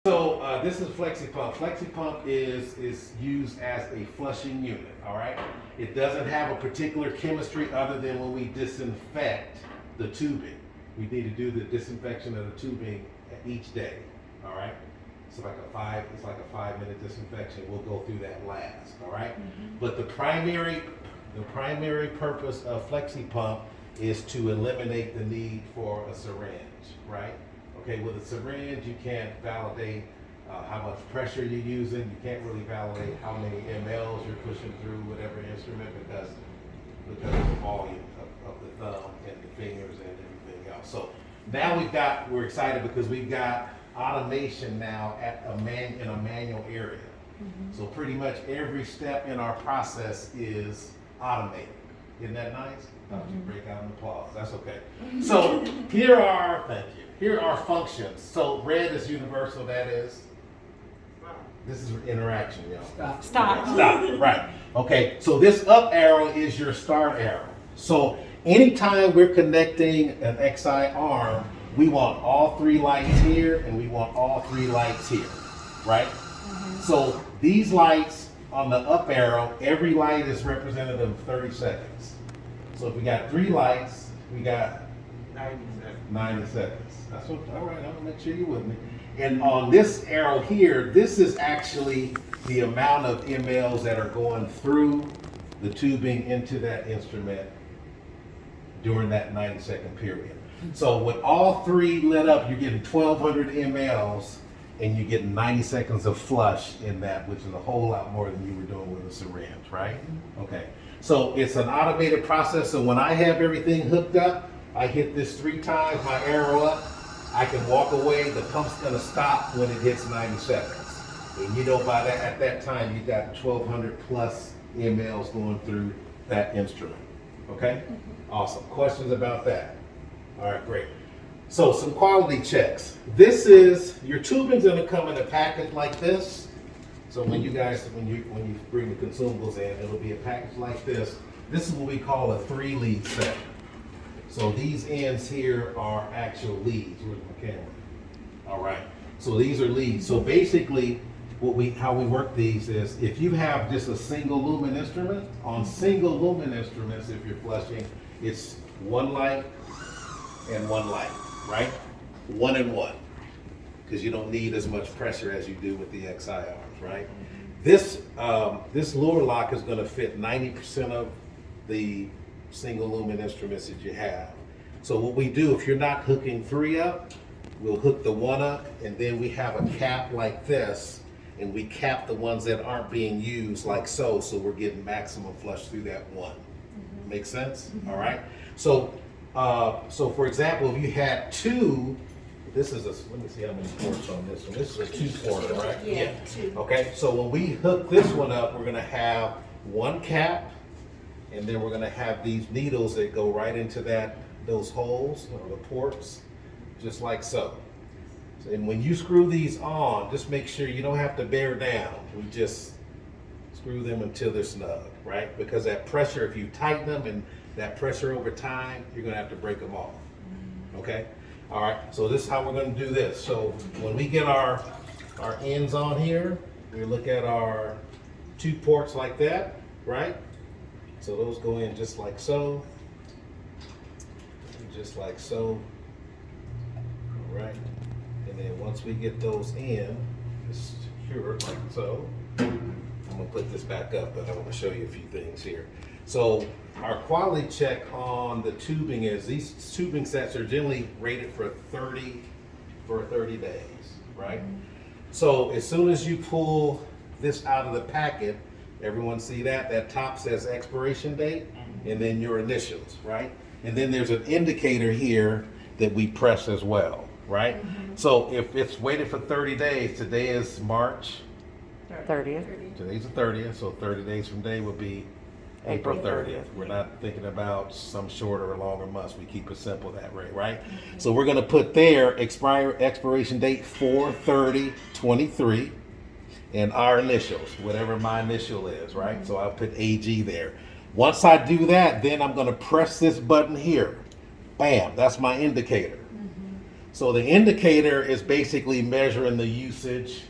So this is Flexipump. Flexipump is used as a flushing unit, all right? It doesn't have a particular chemistry other than when we disinfect the tubing. We need to do the disinfection of the tubing each day, all right? It's like a 5-minute disinfection. We'll go through that last, all right? But the primary purpose of Flexipump is to eliminate the need for a syringe, right? Okay, with a syringe, you can't validate how much pressure you're using. You can't really validate how many mLs you're pushing through whatever instrument because of the volume of the thumb and the fingers and everything else. So now we're excited because we've got automation now in a manual area. So pretty much every step in our process is automated. Isn't that nice? I'll just break out in applause. That's okay. So here are functions. So red is universal, that is? This is interaction, y'all. Stop. Right. Okay, so this up arrow is your start arrow. So anytime we're connecting an XI arm, we want all 3 lights here and we want all 3 lights here, right? So these lights on the up arrow, every light is representative of 30 seconds. So if we got 3 lights, we got 90 seconds. That's what, all right, I'm gonna make sure you're with me. And on this arrow here, this is actually the amount of mLs that are going through the tubing into that instrument during that 90-second period. So with all 3 lit up, you're getting 1,200 mLs and you're getting 90 seconds of flush in that, which is a whole lot more than you were doing with a syringe, right? Okay, so it's an automated process. So when I have everything hooked up, I hit this 3 times, my arrow up, I can walk away, the pump's gonna stop when it hits 90 seconds. And you know at that time, you got 1,200 plus mLs going through that instrument, okay? Awesome, questions about that? All right, great. So some quality checks. Your tubing's gonna come in a package like this. So when you bring the consumables in, it'll be a package like this. This is what we call a 3-lead set. So these ends here are actual leads. Where's my camera? All right. So these are leads. So basically, how we work these is if you have just a single lumen instrument, on single lumen instruments, if you're flushing, it's 1 light and 1 light, right? 1 and 1, because you don't need as much pressure as you do with the XI arms, right? This lure lock is going to fit 90% of the single lumen instruments that you have. So what we do, if you're not hooking 3 up, we'll hook the 1 up, and then we have a cap like this, and we cap the ones that aren't being used like so we're getting maximum flush through that 1. Make sense? All right. So for example, if you had 2, let me see how many ports on this one. This is a 2-porter, right? Yeah, 2. Okay, so when we hook this one up, we're gonna have 1 cap, and then we're gonna have these needles that go right into those holes or the ports, just like so. And when you screw these on, just make sure you don't have to bear down. We just screw them until they're snug, right? Because that pressure, if you tighten them and that pressure over time, you're gonna have to break them off, okay? All right, so this is how we're gonna do this. So when we get our ends on here, we look at our 2 ports like that, right? So those go in just like so, all right? And then once we get those in, just secure like so. I'm gonna put this back up, but I want to show you a few things here. So our quality check on the tubing is these tubing sets are generally rated for 30 days, right? So as soon as you pull this out of the packet, everyone see that top says expiration date and then your initials, right? And then there's an indicator here that we press as well, right? So if it's waited for 30 days, today is March 30th. Today's the 30th, so 30 days from today would be April 30th. We're not thinking about some shorter or longer months. We keep it simple that way, right? So we're gonna put there expiration date 4/30/23 and our initials, whatever my initial is, right? So I'll put AG there. Once I do that, then I'm gonna press this button here. Bam, that's my indicator. So the indicator is basically measuring the usage.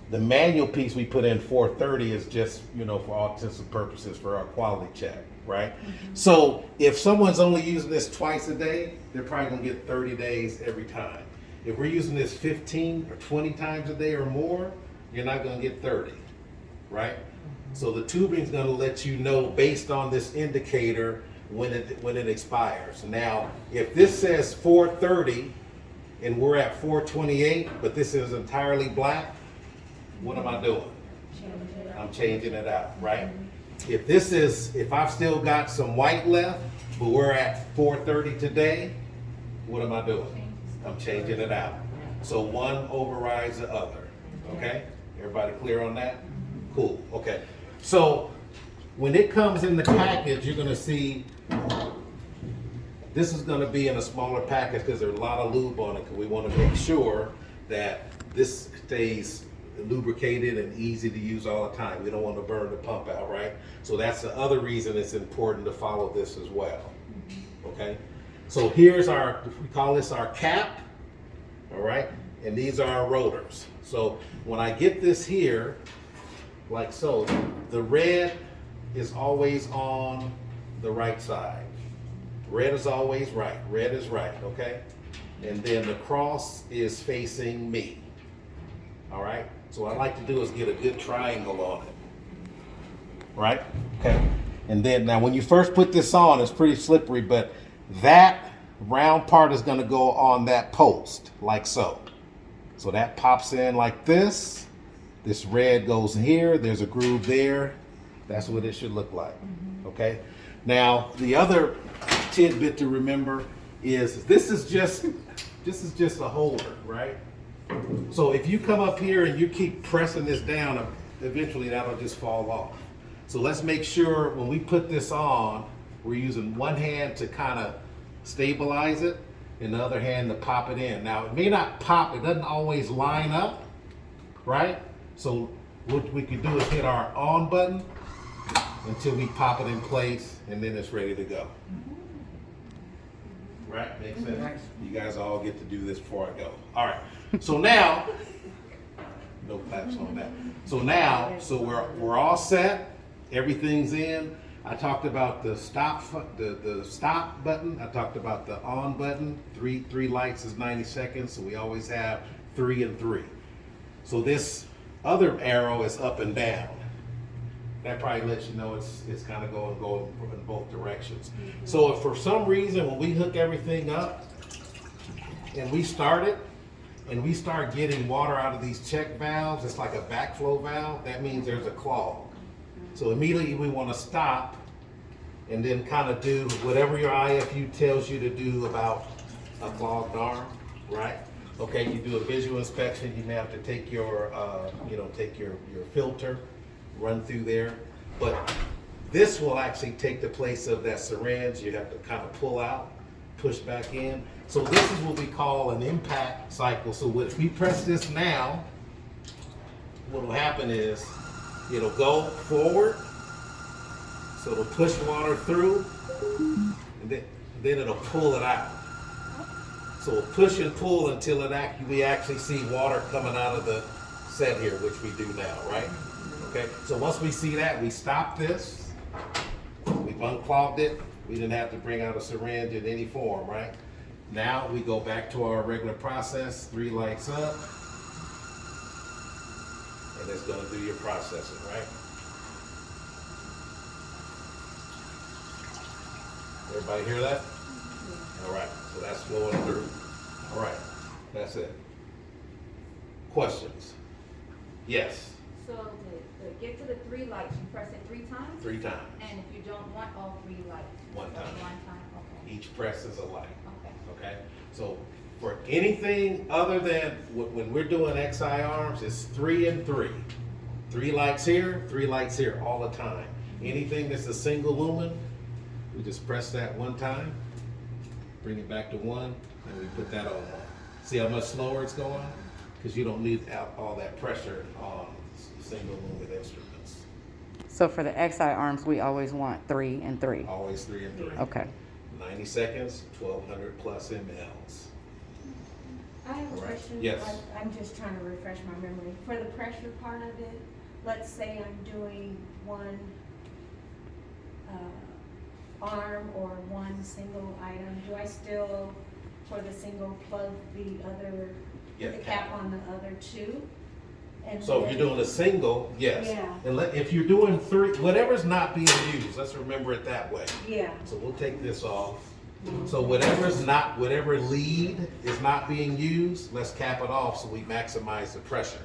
The manual piece we put in 430 is just, for all intents and purposes for our quality check, right? So if someone's only using this twice a day, they're probably gonna get 30 days every time. If we're using this 15 or 20 times a day or more, you're not gonna get 30, right? So the tubing's gonna let you know based on this indicator when it expires. Now, if this says 430 and we're at 428, but this is entirely black, what am I doing? I'm changing it out, right? If I've still got some white left, but we're at 430 today, what am I doing? I'm changing it out. So one overrides the other, okay? Everybody clear on that? Cool, okay. So when it comes in the package, you're gonna see this is gonna be in a smaller package because there's a lot of lube on it, because we wanna make sure that this stays lubricated and easy to use all the time. We don't want to burn the pump out, right? So that's the other reason it's important to follow this as well. Okay? So here's we call this our cap, all right? And these are our rotors. So when I get this here, like so, the red is always on the right side. Red is always right. Red is right, okay? And then the cross is facing me. All right? So what I like to do is get a good triangle on it. Right? Okay. And then now when you first put this on, it's pretty slippery, but that round part is going to go on that post, like so. So that pops in like this. This red goes here. There's a groove there. That's what it should look like. Okay? Now, the other tidbit to remember is this is just a holder, right? So if you come up here and you keep pressing this down, eventually that'll just fall off. So let's make sure when we put this on, we're using one hand to kind of stabilize it and the other hand to pop it in. Now it may not pop, it doesn't always line up, right? So what we can do is hit our on button until we pop it in place, and then it's ready to go. Right? Makes sense? You guys all get to do this before I go. All right. So now, no claps on that. So now, we're all set. Everything's in. I talked about the stop button. I talked about the on button. Three lights is 90 seconds. So we always have 3 and 3. So this other arrow is up and down. That probably lets you know it's kind of going in both directions. So if for some reason when we hook everything up and we start it and we start getting water out of these check valves, it's like a backflow valve, that means there's a clog. So immediately we want to stop and then kind of do whatever your IFU tells you to do about a clogged arm, right? Okay, you do a visual inspection, you may have to take your filter, run through there, but this will actually take the place of that syringe. You have to kind of pull out, push back in. So this is what we call an impact cycle. So if we press this now, what will happen is it'll go forward, so it'll push water through, and then it'll pull it out. So we'll push and pull until we actually see water coming out of the set here, which we do now, right? Okay, so once we see that, we stop this. We've unclogged it. We didn't have to bring out a syringe in any form, right? Now we go back to our regular process, 3 lights up, and it's gonna do your processing, right? Everybody hear that? All right, so that's flowing through. All right, that's it. Questions? Yes. So to get to the 3 lights, you press it 3 times? 3 times. And if you don't want all 3 lights? One time. One time, okay. Each press is a light. Okay. Okay? So for anything other than when we're doing XI arms, it's 3 and 3. 3 lights here, 3 lights here all the time. Anything that's a single lumen, we just press that 1 time, bring it back to 1, and we put that on 1. See how much slower it's going? Because you don't need all that pressure on single lumen instruments. So for the XI arms, we always want 3 and 3. Always 3 and 3. Okay. 90 seconds, 1,200 plus mLs. I have a All right. question. Yes. I'm just trying to refresh my memory. For the pressure part of it, let's say I'm doing one arm or one single item, do I still, for the single, plug the other, Yeah. the cap on the other two? And So if then- you're doing a single, yes. Yeah. And if you're doing three, whatever's not being used, let's remember it that way. Yeah, So we'll take this off. So whatever lead is not being used, let's cap it off so we maximize the pressure,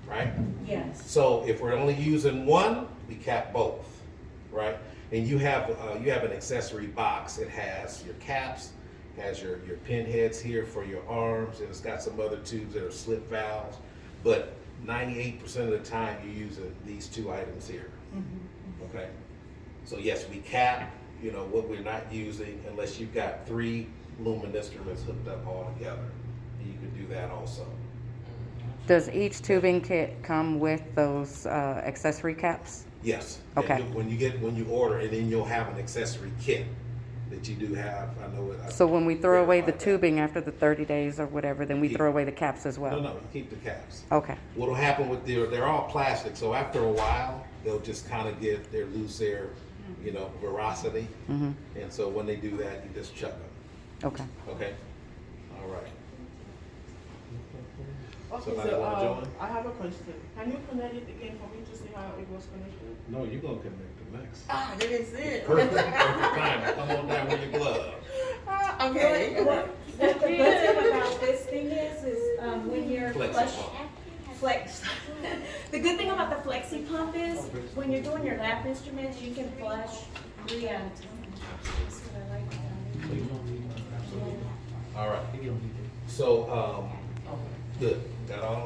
right? yes, So if we're only using one, we cap both, right? And you have an accessory box. It has your caps, has your pin heads here for your arms, and it's got some other tubes that are slip valves. But 98% of the time you use these two items here, okay? So yes, we cap, what we're not using unless you've got 3 lumen instruments hooked up all together. You can do that also. Does each tubing kit come with those accessory caps? Yes. Okay. And when you order, and then you'll have an accessory kit that you do have. I know it. So when we throw away the verified that. tubing after the 30 days or whatever, then we Keep- throw away the caps as well? No, you keep the caps. Okay, What'll happen with they're all plastic, so after a while, they'll just kind of lose their, veracity. mm-hmm, And so when they do that, you just chuck them, okay. okay? All right. Okay, Somebody so, wanna join? I have a question. Can you connect it again for me to see how it was connected? No, you're gonna connect the next. Ah, that is it. Perfect time. Come on down with your glove. Ah, okay. the good thing about this thing is when you're Flexipump. flex. The good thing about the Flexipump is when you're doing your lap instruments, you can flush 3 at a time. That's what I like about it. All right. So, good. Got all that?